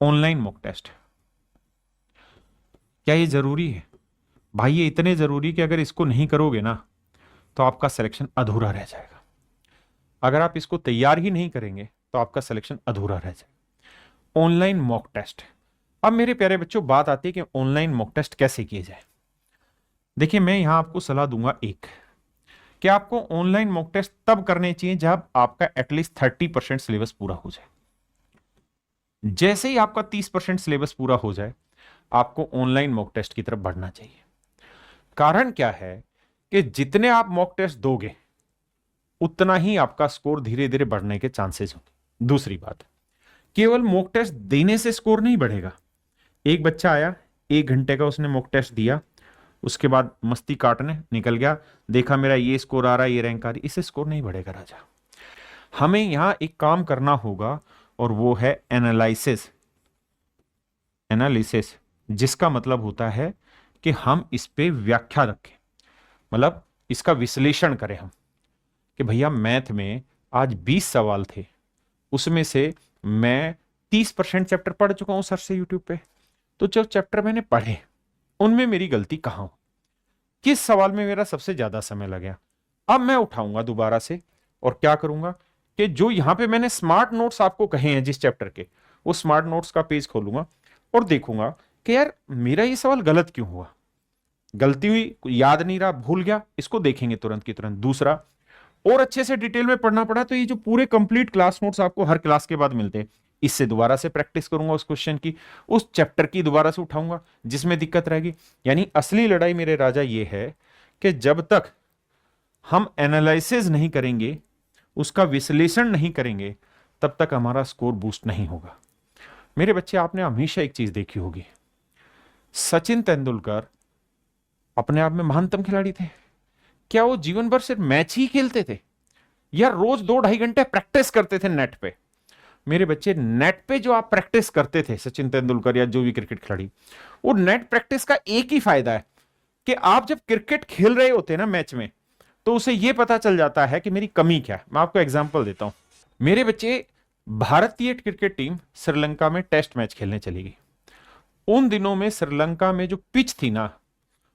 Online mock test क्या ये जरूरी है? भाई ये इतने जरूरी कि अगर इसको नहीं करोगे ना तो आपका सिलेक्शन अधूरा रह जाएगा। अगर आप इसको तैयार ही नहीं करेंगे तो आपका सिलेक्शन अधूरा रह जाएगा। Online mock test. अब मेरे प्यारे बच्चों बात आती है कि ऑनलाइन मॉक टेस्ट कैसे किए जाए। देखिए मैं यहां आपको सलाह दूंगा एक, कि आपको ऑनलाइन मॉक टेस्ट तब करने चाहिए जब आपका एटलीस्ट 30% सिलेबस पूरा हो जाए। जैसे ही आपका 30% सिलेबस पूरा हो जाए आपको ऑनलाइन मॉक टेस्ट की तरफ बढ़ना चाहिए। कारण क्या है कि जितने आप मॉक टेस्ट दोगे उतना ही आपका स्कोर धीरे धीरे बढ़ने के चांसेस होंगे। दूसरी बात, केवल मॉक टेस्ट देने से स्कोर नहीं बढ़ेगा। एक बच्चा आया, 1 घंटे का उसने मॉक टेस्ट दिया, उसके बाद मस्ती काटने निकल गया, देखा मेरा ये स्कोर आ रहा है, ये रैंक आ रही, इससे स्कोर नहीं बढ़ेगा राजा। हमें यहां एक काम करना होगा और वो है एनालिसिस। एनालिसिस जिसका मतलब होता है कि हम इस पे व्याख्या रखें, मतलब इसका विश्लेषण करें हम, कि भैया मैथ में आज 20 सवाल थे, उसमें से मैं 30% चैप्टर पढ़ चुका हूं सर से यूट्यूब पे, तो जो चैप्टर मैंने पढ़े उनमें मेरी गलती कहां हो, किस सवाल में मेरा सबसे ज्यादा समय लग गया। अब मैं उठाऊंगा दोबारा से और क्या करूंगा कि जो यहां पे मैंने स्मार्ट नोट्स आपको कहे हैं जिस चैप्टर के, वो स्मार्ट नोट्स का पेज खोलूंगा और देखूंगा कि यार मेरा ये सवाल गलत क्यों हुआ, गलती हुई, याद नहीं रहा, भूल गया, इसको देखेंगे तुरंत की तुरंत। दूसरा, और अच्छे से डिटेल में पढ़ना पड़ा तो ये जो पूरे कंप्लीट क्लास नोट्स आपको हर क्लास के बाद मिलते हैं, इससे दोबारा से प्रैक्टिस करूंगा उस क्वेश्चन की, उस चैप्टर की दोबारा से उठाऊंगा जिसमें दिक्कत रहेगी। यानी असली लड़ाई मेरे राजा ये है कि जब तक हम एनालिसिस नहीं करेंगे, उसका विश्लेषण नहीं करेंगे, तब तक हमारा स्कोर बूस्ट नहीं होगा। मेरे बच्चे आपने हमेशा एक चीज देखी होगी, सचिन तेंदुलकर अपने आप में महानतम खिलाड़ी थे। क्या वो जीवन भर सिर्फ मैच ही खेलते थे या रोज 2-2.5 घंटे प्रैक्टिस करते थे नेट पे? मेरे बच्चे नेट पे जो आप प्रैक्टिस करते थे, सचिन तेंदुलकर या जो भी क्रिकेट खिलाड़ी, वो नेट प्रैक्टिस का एक ही फायदा है कि आप जब क्रिकेट खेल रहे होते हैं ना मैच में, तो उसे यह पता चल जाता है कि मेरी कमी क्या है। मैं आपको एग्जांपल देता हूं। मेरे बच्चे, भारतीय क्रिकेट टीम श्रीलंका में टेस्ट मैच खेलने चली गई। उन दिनों में श्रीलंका में जो पिच थी ना,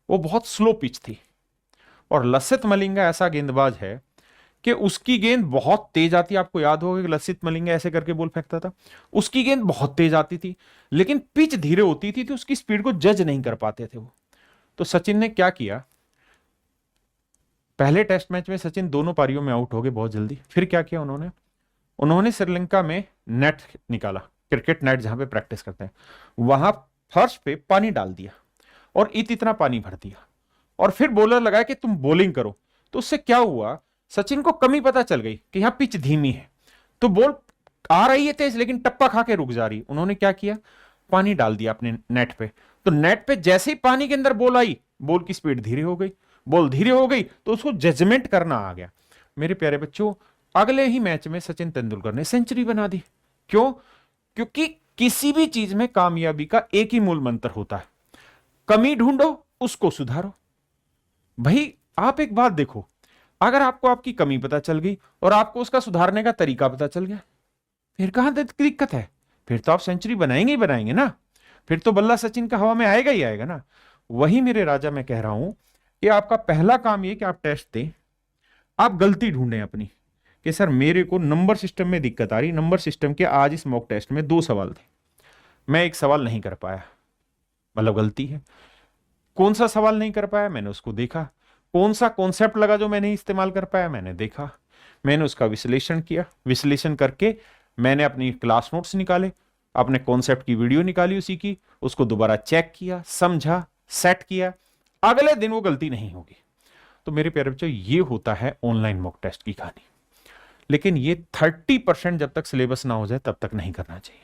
वो बहुत स्लो पिच थी, और लसित मलिंगा ऐसा गेंदबाज है कि उसकी गेंद बहुत तेज आती है। आपको याद होगा कि लसित मलिंगा ऐसे करके बॉल फेंकता था, उसकी गेंद बहुत तेज आती थी, लेकिन पिच धीरे होती थी तो उसकी स्पीड को जज नहीं कर पाते थे वो। तो सचिन ने क्या किया, पहले टेस्ट मैच में सचिन दोनों पारियों में आउट हो गए बहुत जल्दी। फिर क्या किया उन्होंने, उन्होंने श्रीलंका में नेट निकाला, क्रिकेट नेट जहां पे प्रैक्टिस करते हैं, वहां फर्श पे पानी डाल दिया और इतना पानी भर दिया, और फिर बॉलर लगाया कि तुम बॉलिंग करो। तो उससे क्या हुआ, सचिन को कमी पता चल गई कि यहां पिच धीमी है, तो बॉल आ रही है तेज लेकिन टप्पा खा के रुक जा रही। उन्होंने क्या किया, पानी डाल दिया अपने नेट पे। तो नेट पे जैसे ही पानी के अंदर बॉल आई, बॉल की स्पीड धीरे हो गई, बॉल धीरे हो गई तो उसको जजमेंट करना आ गया। मेरे प्यारे बच्चों, अगले ही मैच में सचिन तेंदुलकर ने सेंचुरी बना दी। क्यों? क्योंकि किसी भी चीज में कामयाबी का एक ही मूल मंत्र होता है, कमी ढूंढो, उसको सुधारो। भाई आप एक बात देखो, अगर आपको आपकी कमी पता चल गई और आपको उसका सुधारने का तरीका पता चल गया, फिर कहां दिक्कत है? फिर तो आप सेंचुरी बनाएंगे ही बनाएंगे ना, फिर तो बल्ला सचिन का हवा में आएगा ही आएगा ना। वही मेरे राजा मैं कह रहा हूं कि आपका पहला काम यह कि आप टेस्ट दें, आप गलती ढूंढें अपनी, कि सर मेरे को नंबर सिस्टम में दिक्कत आ रही। नंबर सिस्टम के आज इस मॉक टेस्ट में 2 सवाल थे, मैं एक सवाल नहीं कर पाया, मतलब गलती है। कौन सा सवाल नहीं कर पाया, मैंने उसको देखा। कौन सा कॉन्सेप्ट लगा जो मैं नहीं इस्तेमाल कर पाया, मैंने देखा। मैंने उसका विश्लेषण किया, विश्लेषण करके मैंने अपनी क्लास नोट्स निकाले, अपने कॉन्सेप्ट की वीडियो निकाली उसी की, उसको दोबारा चेक किया, समझा, सेट किया, अगले दिन वो गलती नहीं होगी। तो मेरे प्यारे बच्चों, ये होता है ऑनलाइन मॉक टेस्ट की कहानी। लेकिन ये 30% जब तक सिलेबस ना हो जाए तब तक नहीं करना चाहिए।